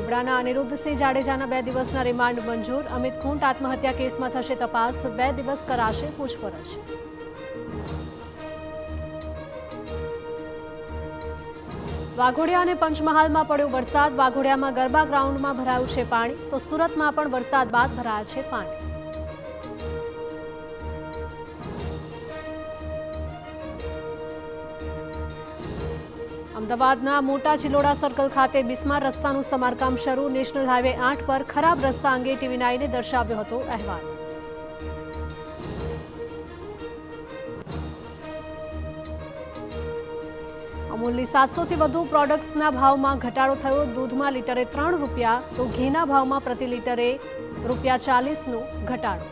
બાબરાના અનિરુદ્ધસિંહ જાડેજાના 2 દિવસના રિમાન્ડ મંજૂર. અમિત ખૂંટ આત્મહત્યા કેસમાં થશે તપાસ. 2 દિવસ કરાશે પૂછપરછ. વાઘોડિયા અને પંચમહાલમાં પડ્યો વરસાદ. વાઘોડિયામાં ગરબા ગ્રાઉન્ડમાં ભરાયું છે પાણી, તો સુરતમાં પણ વરસાદ બાદ ભરાયા છે પાણી. અમદાવાદના મોટા ચિલોડા સર્કલ ખાતે બિસ્માર રસ્તાનું સમારકામ શરૂ. નેશનલ હાઈવે 8 પર ખરાબ રસ્તા અંગે TV9એ દર્શાવ્યો હતો અહેવાલ. અમૂલની 700થી વધુ પ્રોડક્ટ્સના ભાવમાં ઘટાડો થયો. દૂધમાં લીટરે ₹3 તો ઘીના ભાવમાં પ્રતિ લીટરે ₹40નો ઘટાડો.